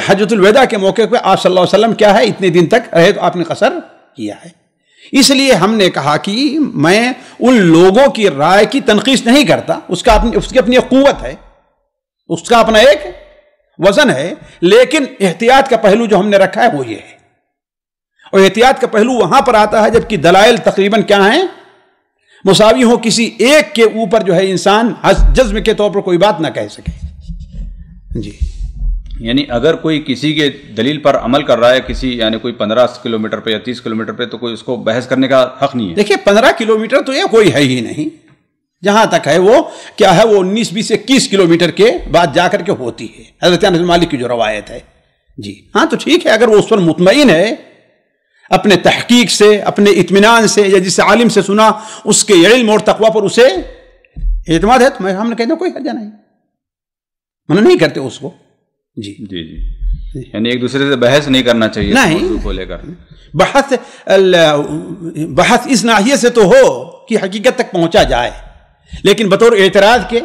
S2: حجۃ الوداع کے موقع پہ آپ صلی اللہ علیہ وسلم کیا ہے اتنے دن تک رہے تو آپ نے قصر کیا ہے۔ اس لیے ہم نے کہا کہ میں ان لوگوں کی رائے کی تنقیص نہیں کرتا، اس کی اپنی ایک قوت ہے، اس کا اپنا ایک وزن ہے، لیکن احتیاط کا پہلو جو ہم نے رکھا ہے وہ یہ ہے، اور احتیاط کا پہلو وہاں پر آتا ہے جبکہ دلائل تقریباً کیا ہیں، مساوی ہو، کسی ایک کے اوپر جو ہے انسان جزم کے طور پر کوئی بات نہ کہہ سکے۔ جی
S1: یعنی اگر کوئی کسی کے دلیل پر عمل کر رہا ہے، کسی یعنی کوئی 15 کلومیٹر پہ یا 30 کلومیٹر پہ، تو کوئی اس کو بحث کرنے کا حق نہیں ہے۔
S2: دیکھیے 15 کلومیٹر تو یہ کوئی ہے ہی نہیں، جہاں تک ہے وہ کیا ہے، وہ 19، 20، 21 کلومیٹر کے بعد جا کر کے ہوتی ہے، حضرت انس بن مالک کی جو روایت ہے۔ جی ہاں، تو ٹھیک ہے، اگر وہ اس پر مطمئن ہے اپنے تحقیق سے، اپنے اطمینان سے، یا جس عالم سے سنا اس کے علم اور تقوی پر اسے اعتماد ہے، تو ہم نے کہتے ہیں کوئی حرج نہیں، منع نہیں کرتے اس کو۔ جی
S1: جی جی یعنی ایک دوسرے سے بحث نہیں کرنا چاہیے موضوع کو لے کر۔
S2: بحث اس ناحیے سے تو ہو کہ حقیقت تک پہنچا جائے، لیکن بطور اعتراض کے،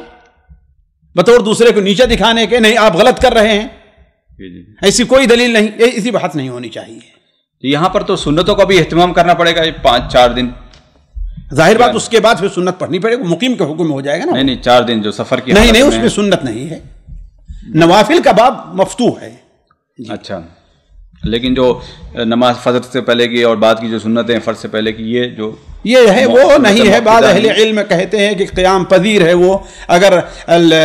S2: بطور دوسرے کو نیچے دکھانے کے، نہیں آپ غلط کر رہے ہیں، ایسی کوئی دلیل نہیں، ایسی بحث نہیں ہونی چاہیے۔
S1: یہاں پر تو سنتوں کا بھی اہتمام کرنا پڑے گا، 5-4 دن،
S2: ظاہر بات اس کے بعد پھر سنت پڑھنی پڑے گی، مقیم کا حکم ہو جائے گا نا۔
S1: نہیں 4 دن جو سفر کی،
S2: نہیں اس میں سنت نہیں ہے، نوافل کا باب مفتوح ہے۔
S1: اچھا، لیکن جو نماز فجر سے پہلے کی اور بعد کی جو سنتیں فرض سے پہلے کی، یہ
S2: ہے وہ نہیں ہے۔ بعض اہل علم کہتے ہیں کہ قیام پذیر ہے، وہ اگر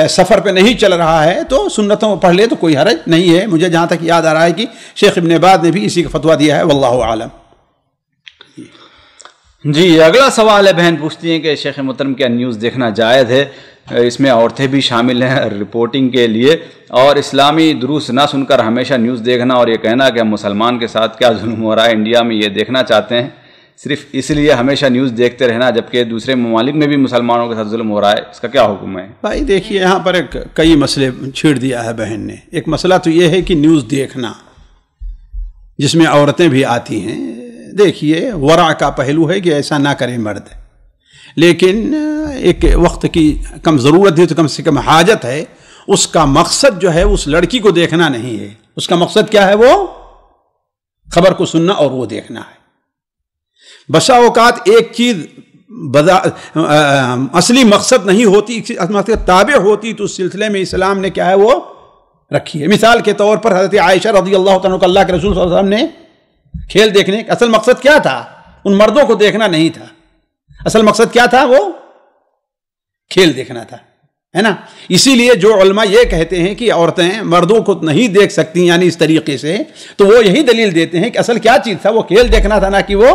S2: سفر پہ نہیں چل رہا ہے تو سنتوں پڑھ لے تو کوئی حرج نہیں ہے۔ مجھے جہاں تک یاد آ رہا ہے کہ شیخ ابن باز نے بھی اسی کا فتویٰ دیا ہے، واللہ عالم۔
S1: جی اگلا سوال ہے، بہن پوچھتی ہیں کہ شیخ محترم کیا نیوز دیکھنا جائز ہے؟ اس میں عورتیں بھی شامل ہیں رپورٹنگ کے لیے، اور اسلامی دروس نہ سن کر ہمیشہ نیوز دیکھنا اور یہ کہنا کہ ہم مسلمان کے ساتھ کیا ظلم ہو رہا ہے انڈیا میں، یہ دیکھنا چاہتے ہیں۔ صرف اس لیے ہمیشہ نیوز دیکھتے رہنا جبکہ دوسرے ممالک میں بھی مسلمانوں کے ساتھ ظلم ہو رہا ہے، اس کا کیا حکم ہے؟
S2: بھائی دیکھیے یہاں پر کئی مسئلے چھیڑ دیا ہے بہن نے. ایک مسئلہ تو یہ ہے کہ نیوز دیکھنا جس میں عورتیں بھی آتی ہیں. دیکھیے ورع کا پہلو ہے کہ ایسا نہ کرے مرد، لیکن ایک وقت کی کم ضرورت ہے تو کم سے کم حاجت ہے. اس کا مقصد جو ہے اس لڑکی کو دیکھنا نہیں ہے. اس کا مقصد کیا ہے؟ وہ خبر کو سننا اور وہ دیکھنا ہے. بسا اوقات ایک چیز اصلی مقصد نہیں ہوتی، تابع ہوتی، تو اس سلسلے میں اسلام نے کیا ہے وہ رکھی ہے. مثال کے طور پر حضرت عائشہ رضی اللہ تعالیٰ عنہ اللہ کے رسول صلی اللہ علیہ وسلم نے کھیل دیکھنے کا اصل مقصد کیا تھا؟ ان مردوں کو دیکھنا نہیں تھا. اصل مقصد کیا تھا؟ وہ کھیل دیکھنا تھا، ہے نا. اسی لیے جو علماء یہ کہتے ہیں کہ عورتیں مردوں کو نہیں دیکھ سکتی یعنی اس طریقے سے، تو وہ یہی دلیل دیتے ہیں کہ اصل کیا چیز تھا؟ وہ کھیل دیکھنا تھا، نہ کہ وہ.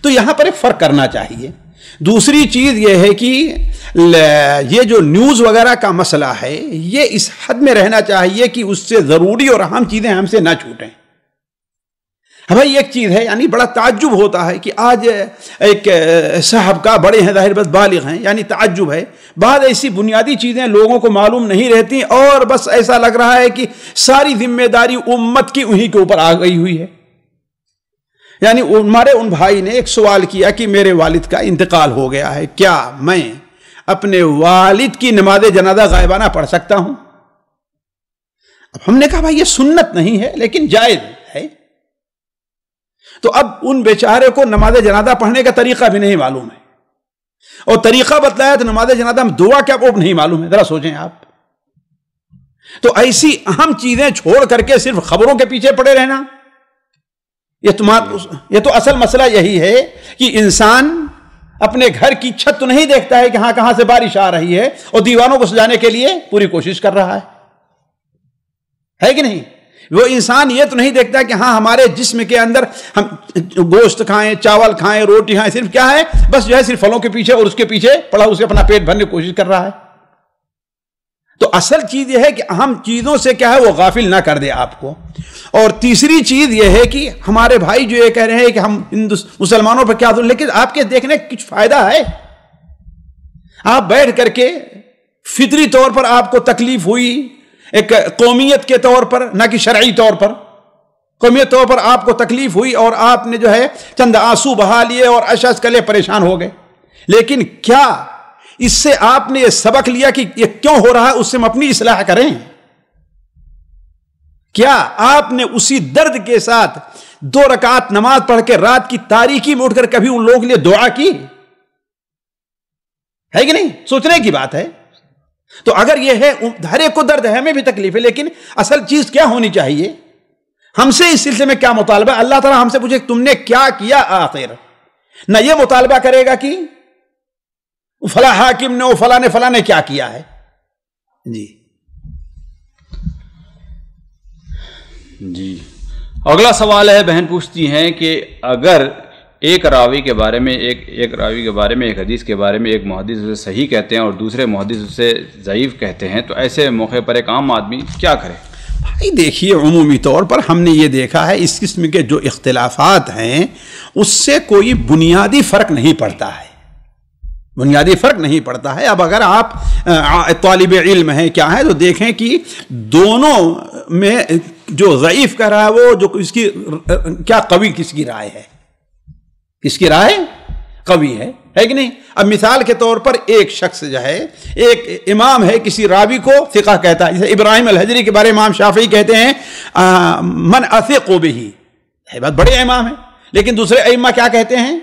S2: تو یہاں پر ایک فرق کرنا چاہیے. دوسری چیز یہ ہے کہ یہ جو نیوز وغیرہ کا مسئلہ ہے یہ اس حد میں رہنا چاہیے کہ اس سے ضروری اور اہم چیزیں ہم سے نہ چھوٹیں. بھائی ایک چیز ہے، یعنی بڑا تعجب ہوتا ہے کہ آج ایک صاحب کا بڑے ہیں، ظاہر بس بالغ ہیں، یعنی تعجب ہے. بعض ایسی بنیادی چیزیں لوگوں کو معلوم نہیں رہتی اور بس ایسا لگ رہا ہے کہ ساری ذمہ داری امت کی انہی کے اوپر آ گئی ہوئی ہے. یعنی ہمارے ان بھائی نے ایک سوال کیا کہ میرے والد کا انتقال ہو گیا ہے، کیا میں اپنے والد کی نماز جنازہ غائبانہ پڑھ سکتا ہوں؟ اب ہم نے کہا بھائی یہ سنت نہیں ہے لیکن جائز ہے. تو اب ان بیچارے کو نماز جنازہ پڑھنے کا طریقہ بھی نہیں معلوم ہے، اور طریقہ بتلایا تو نماز جنازہ میں دعا کیا وہ نہیں معلوم ہے. ذرا سوچیں آپ. تو ایسی اہم چیزیں چھوڑ کر کے صرف خبروں کے پیچھے پڑے رہنا، یہ تو اصل مسئلہ یہی ہے کہ انسان اپنے گھر کی چھت تو نہیں دیکھتا ہے کہ ہاں کہاں سے بارش آ رہی ہے، اور دیوانوں کو سجانے کے لیے پوری کوشش کر رہا ہے کہ نہیں. وہ انسان یہ تو نہیں دیکھتا کہ ہاں ہمارے جسم کے اندر ہم گوشت کھائیں، چاول کھائیں، روٹی کھائیں، صرف کیا ہے بس جو ہے صرف پھلوں کے پیچھے اور اس کے پیچھے پڑا اسے اپنا پیٹ بھرنے کی کوشش کر رہا ہے. تو اصل چیز یہ ہے کہ اہم چیزوں سے کیا ہے وہ غافل نہ کر دے آپ کو. اور تیسری چیز یہ ہے کہ ہمارے بھائی جو یہ کہہ رہے ہیں کہ ہم مسلمانوں پر کیا ظلم، لیکن آپ کے دیکھنے کچھ فائدہ ہے. آپ بیٹھ کر کے فطری طور پر آپ کو تکلیف ہوئی ایک قومیت کے طور پر، نہ کہ شرعی طور پر. قومیت طور پر آپ کو تکلیف ہوئی اور آپ نے جو ہے چند آنسو بہا لیے اور اشعث کلے پریشان ہو گئے. لیکن کیا اس سے آپ نے یہ سبق لیا کہ یہ کیوں ہو رہا ہے، اس سے ہم اپنی اصلاح کریں؟ کیا آپ نے اسی درد کے ساتھ 2 رکعت نماز پڑھ کے رات کی تاریکی میں اٹھ کر کبھی ان لوگوں کے لیے دعا کی ہے کہ نہیں؟ سوچنے کی بات ہے. تو اگر یہ ہے ہر ایک کو درد ہے، ہمیں بھی تکلیف ہے، لیکن اصل چیز کیا ہونی چاہیے؟ ہم سے اس سلسلے میں کیا مطالبہ؟ اللہ تعالیٰ ہم سے پوچھے تم نے کیا کیا آخر، نہ یہ مطالبہ کرے گا کہ فلاں حاکم نے فلاں نے کیا کیا ہے.
S1: جی اگلا سوال ہے، بہن پوچھتی ہیں کہ اگر ایک راوی کے بارے میں ایک حدیث کے بارے میں ایک محدث اسے صحیح کہتے ہیں اور دوسرے محدث اسے ضعیف کہتے ہیں، تو ایسے موقع پر ایک عام آدمی کیا کرے؟
S2: بھائی دیکھیے عمومی طور پر ہم نے یہ دیکھا ہے اس قسم کے جو اختلافات ہیں اس سے کوئی بنیادی فرق نہیں پڑتا ہے. بنیادی فرق نہیں پڑتا ہے. اب اگر آپ طالب علم ہیں کیا ہے تو دیکھیں کہ دونوں میں جو ضعیف کر رہا ہے وہ جو اس کی کیا قوی کس کی رائے ہے، کس کی رائے قوی ہے کہ نہیں. اب مثال کے طور پر ایک شخص جو ہے ایک امام ہے کسی راوی کو ثقہ کہتا ہے، جیسے ابراہیم الحجری کے بارے امام شافعی کہتے ہیں من اثق بہ، بہت بڑے امام ہیں، لیکن دوسرے ائمہ کیا کہتے ہیں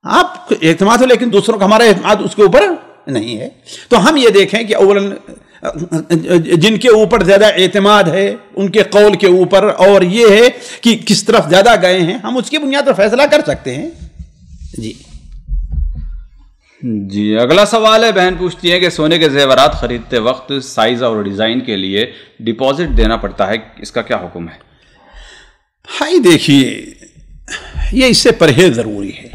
S2: آپ اعتماد ہو لیکن دوسروں کا ہمارا اعتماد اس کے اوپر نہیں ہے. تو ہم یہ دیکھیں کہ اولاً جن کے اوپر زیادہ اعتماد ہے ان کے قول کے اوپر، اور یہ ہے کہ کس طرف زیادہ گئے ہیں، ہم اس کی بنیاد پر فیصلہ کر سکتے ہیں.
S1: جی اگلا سوال ہے، بہن پوچھتی ہے کہ سونے کے زیورات خریدتے وقت سائز اور ڈیزائن کے لیے ڈپازٹ دینا پڑتا ہے، اس کا کیا حکم ہے؟
S2: بھائی دیکھیے یہ اس سے پرہیز ضروری ہے،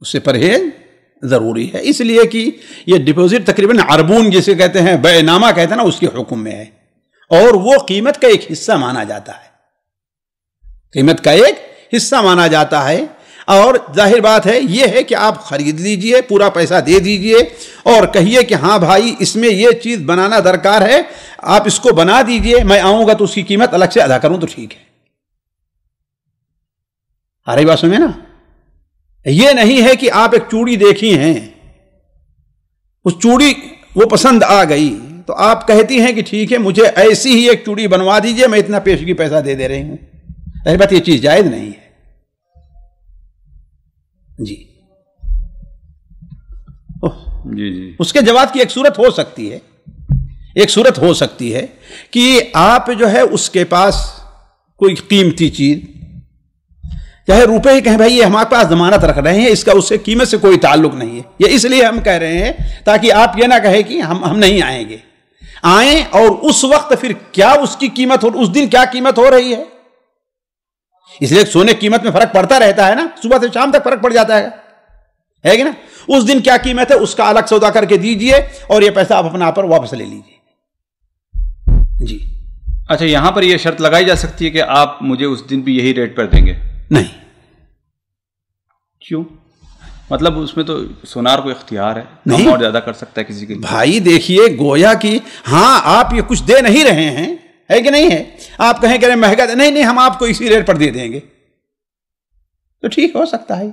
S2: اس سے پرہیز ضروری ہے، اس لیے کہ یہ ڈپازٹ تقریباً عربون جسے کہتے ہیں، بیع نامہ کہتے ہیں نا، اس کے حکم میں ہے، اور وہ قیمت کا ایک حصہ مانا جاتا ہے، قیمت کا ایک حصہ مانا جاتا ہے، اور ظاہر بات ہے یہ ہے کہ آپ خرید لیجئے، پورا پیسہ دے دیجئے اور کہیے کہ ہاں بھائی اس میں یہ چیز بنانا درکار ہے، آپ اس کو بنا دیجئے، میں آؤں گا تو اس کی قیمت الگ سے ادا کروں تو ٹھیک ہے۔ آ رہی بات سمجھے نا؟ یہ نہیں ہے کہ آپ ایک چوڑی دیکھی ہیں، اس چوڑی وہ پسند آ گئی تو آپ کہتی ہیں کہ ٹھیک ہے مجھے ایسی ہی ایک چوڑی بنوا دیجئے، میں اتنا پیشگی پیسہ دے رہی ہوں۔ ظاہر بات یہ چیز جائز نہیں ہے جی۔
S1: جی
S2: اس کے جواز کی ایک صورت ہو سکتی ہے، ایک صورت ہو سکتی ہے کہ آپ جو ہے اس کے پاس کوئی قیمتی چیز، چاہے روپے ہی کہیں بھائی یہ ہمارے پاس ضمانت رکھ رہے ہیں، اس کا اس سے قیمت سے کوئی تعلق نہیں ہے، یہ اس لیے ہم کہہ رہے ہیں تاکہ آپ یہ نہ کہیں کہ ہم نہیں آئیں گے، آئیں اور اس وقت پھر کیا اس کی قیمت ہو، اس دن کیا قیمت ہو رہی ہے۔ اس لیے سونے قیمت میں فرق پڑتا رہتا ہے نا، صبح سے شام تک فرق پڑ جاتا ہے کہ نا؟ اس دن کیا قیمت ہے اس کا الگ سودا کر کے دیجئے اور یہ پیسہ آپ اپنا پر واپس لے لیجئے جی۔
S1: اچھا، یہاں پر یہ شرط لگائی جا سکتی ہے کہ آپ مجھے اس دن بھی یہی ریٹ پر دیں گے؟
S2: نہیں۔
S1: کیوں؟ مطلب اس میں تو سونار کو اختیار ہے،
S2: نہیں
S1: کم اور زیادہ کر سکتا ہے کسی کے لیے۔
S2: بھائی دیکھیے گویا کہ ہاں آپ یہ کچھ دے نہیں رہے ہیں، ہے کہ نہیں ہے؟ آپ کہیں کہ مہنگا نہیں ہم آپ کو اسی ریٹ پر دے دیں گے تو ٹھیک ہو سکتا ہے،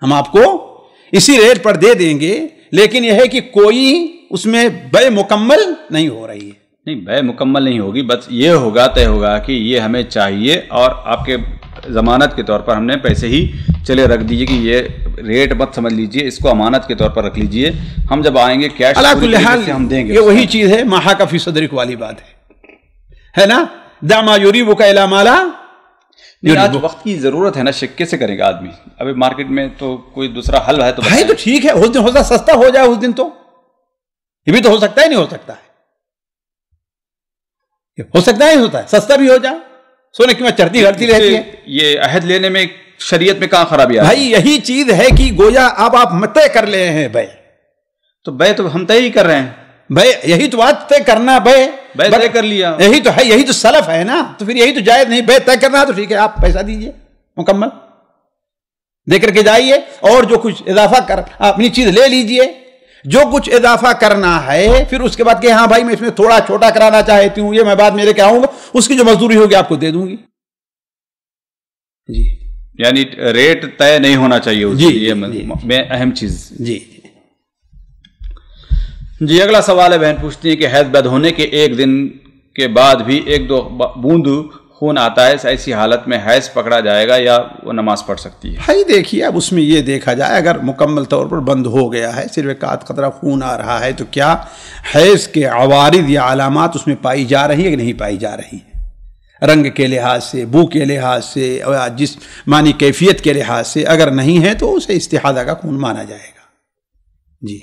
S2: ہم آپ کو اسی ریٹ پر دے دیں گے، لیکن یہ ہے کہ کوئی اس میں بے مکمل نہیں ہو رہی ہے۔
S1: نہیں، بے مکمل نہیں ہوگی، بس یہ ہوگا طے ہوگا کہ یہ ہمیں چاہیے اور آپ کے ضمانت کے طور پر ہم نے پیسے ہی چلے رکھ دیجئے کہ یہ ریٹ مت سمجھ لیجئے، اس کو امانت کے طور پر رکھ لیجئے، ہم جب آئیں گے کیش
S2: علی کل حال
S1: ہم دیں گے۔
S2: یہ وہی چیز ہے ما حاک فی صدرک والی بات ہے نا، دع ما یریبک الی ما لا
S1: نہیں، آج وقت کی ضرورت ہے نا، شکے سے کرے گا آدمی، ابھی مارکیٹ میں تو کوئی دوسرا حل ہے تو
S2: بھائی تو ٹھیک ہے، اس دن ہو سکتا سستا ہو جائے، اس دن تو یہ بھی تو ہو سکتا ہے، نہیں ہو سکتا ہے، ہو سکتا ہے، ہوتا ہے سستا بھی ہو جائے، سونے کی قیمت چڑھتی گھٹتی رہتی ہے۔
S1: یہ عہد لینے میں شریعت میں کہاں خرابی آئی؟
S2: بھائی یہی چیز ہے کہ گویا اب آپ طے کر لے ہیں بھائی،
S1: تو بے تو ہم طے ہی کر رہے ہیں
S2: بھائی، یہی تو بات طے کرنا بھائی،
S1: بے طے کر لیا،
S2: یہی تو ہے، یہی تو سلف ہے نا، تو پھر یہی تو جائز نہیں، بے طے کرنا تو ٹھیک ہے، آپ پیسہ دیجئے مکمل دے کر کے جائیے، اور جو کچھ اضافہ کر اپنی چیز لے لیجئے، جو کچھ اضافہ کرنا ہے پھر اس کے بعد کہ ہاں بھائی میں اس میں تھوڑا چھوٹا کرانا چاہتی ہوں، یہ میں بعد میرے کے آؤں گا، اس کی جو مزدوری ہوگی آپ کو دے دوں گی جی۔
S1: یعنی ریٹ طے نہیں ہونا چاہیے،
S2: جی
S1: یہ میں اہم چیز
S2: جی۔
S1: جی اگلا سوال ہے، بہن پوچھتی ہیں کہ حیض بد ہونے کے ایک دن کے بعد بھی 1-2 بوند خون آتا ہے، ایسی حالت میں حیض پکڑا جائے گا یا وہ نماز پڑھ سکتی ہے؟
S2: بھائی دیکھیے اب اس میں یہ دیکھا جائے، اگر مکمل طور پر بند ہو گیا ہے، صرف ایک آدھ قطرہ خون آ رہا ہے، تو کیا حیض کے عوارض یا علامات اس میں پائی جا رہی ہیں کہ نہیں پائی جا رہی ہیں؟ رنگ کے لحاظ سے، بو کے لحاظ سے، جسمانی کیفیت کے لحاظ سے اگر نہیں ہے تو اسے استحاضہ کا خون مانا جائے گا جی۔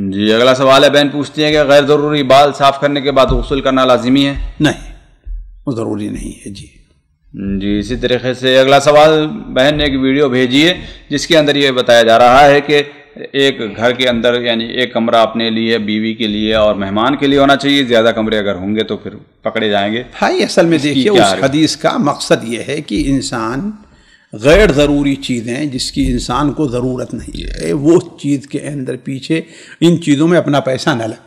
S1: جی اگلا سوال ہے، بہن پوچھتی ہیں کہ غیر ضروری بال صاف کرنے کے بعد غسل کرنا لازمی ہے؟
S2: نہیں، وہ ضروری نہیں ہے جی۔
S1: جی اسی طریقے سے اگلا سوال، بہن نے ایک ویڈیو بھیجی ہے جس کے اندر یہ بتایا جا رہا ہے کہ ایک گھر کے اندر یعنی ایک کمرہ اپنے لیے، بیوی کے لیے اور مہمان کے لیے ہونا چاہیے، زیادہ کمرے اگر ہوں گے تو پھر پکڑے جائیں گے۔
S2: بھائی اصل میں دیکھیے اس حدیث کا مقصد یہ ہے کہ انسان غیر ضروری چیزیں جس کی انسان کو ضرورت نہیں ہے وہ چیز کے اندر پیچھے ان چیزوں میں اپنا پیسہ نہ لگے،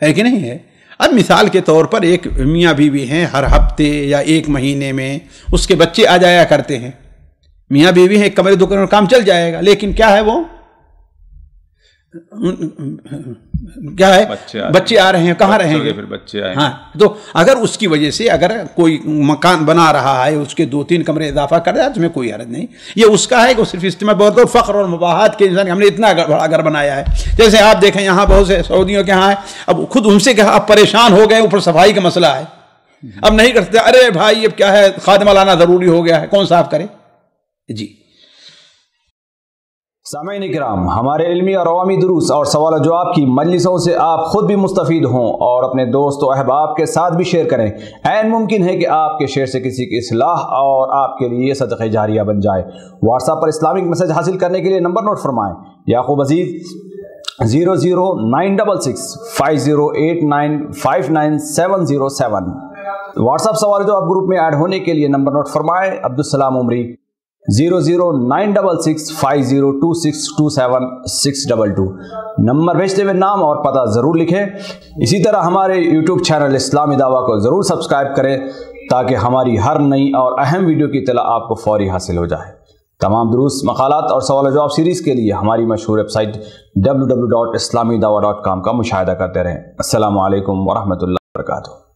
S2: ہے کہ نہیں ہے؟ اب مثال کے طور پر ایک میاں بیوی ہیں، ہر ہفتے یا ایک مہینے میں اس کے بچے آ جایا کرتے ہیں، میاں بیوی ہیں، ایک کمرے 2 کمرے میں کام چل جائے گا، لیکن کیا ہے وہ کیا ہے بچے آ رہے ہیں، کہاں رہیں گے؟ ہاں، تو اگر اس کی وجہ سے اگر کوئی مکان بنا رہا ہے اس کے 2-3 کمرے اضافہ کر رہا ہے تو میں کوئی حرج نہیں، یہ اس کا ہے کہ وہ صرف استعمال بہت فخر اور مباحات کے انسان ہم نے اتنا بڑا گھر بنایا ہے۔ جیسے آپ دیکھیں یہاں بہت سے سعودیوں کے ہاں ہے، اب خود ان سے کہا اب پریشان ہو گئے، اوپر صفائی کا مسئلہ ہے، اب نہیں کرتے، ارے بھائی اب کیا ہے خادمہ لانا ضروری ہو گیا ہے، کون صاف کرے جی۔
S3: سامعین کرام، ہمارے علمی اور عوامی دروس اور سوال و جواب کی مجلسوں سے آپ خود بھی مستفید ہوں اور اپنے دوست و احباب کے ساتھ بھی شیئر کریں۔ عین ممکن ہے کہ آپ کے شیئر سے کسی کی اصلاح اور آپ کے لیے صدقہ جاریہ بن جائے۔ واٹس ایپ پر اسلامک میسج حاصل کرنے کے لیے نمبر نوٹ فرمائیں: یعقوب عزیز 00966 5089 59707 واٹس ایپ سوال جواب گروپ میں ایڈ ہونے کے لیے نمبر نوٹ فرمائیں: عبدالسلام عمری 00966502627 نمبر بھیجتے ہوئے نام اور پتہ ضرور لکھیں۔ اسی طرح ہمارے یوٹیوب چینل اسلامی دعویٰ کو ضرور سبسکرائب کریں تاکہ ہماری ہر نئی اور اہم ویڈیو کی اطلاع آپ کو فوری حاصل ہو جائے۔ تمام دروس، مقالات اور سوال و جواب سیریز کے لیے ہماری مشہور ویب سائٹ www.islamidawah.com کا مشاہدہ کرتے رہیں۔ السلام علیکم ورحمۃ اللہ وبرکاتہ۔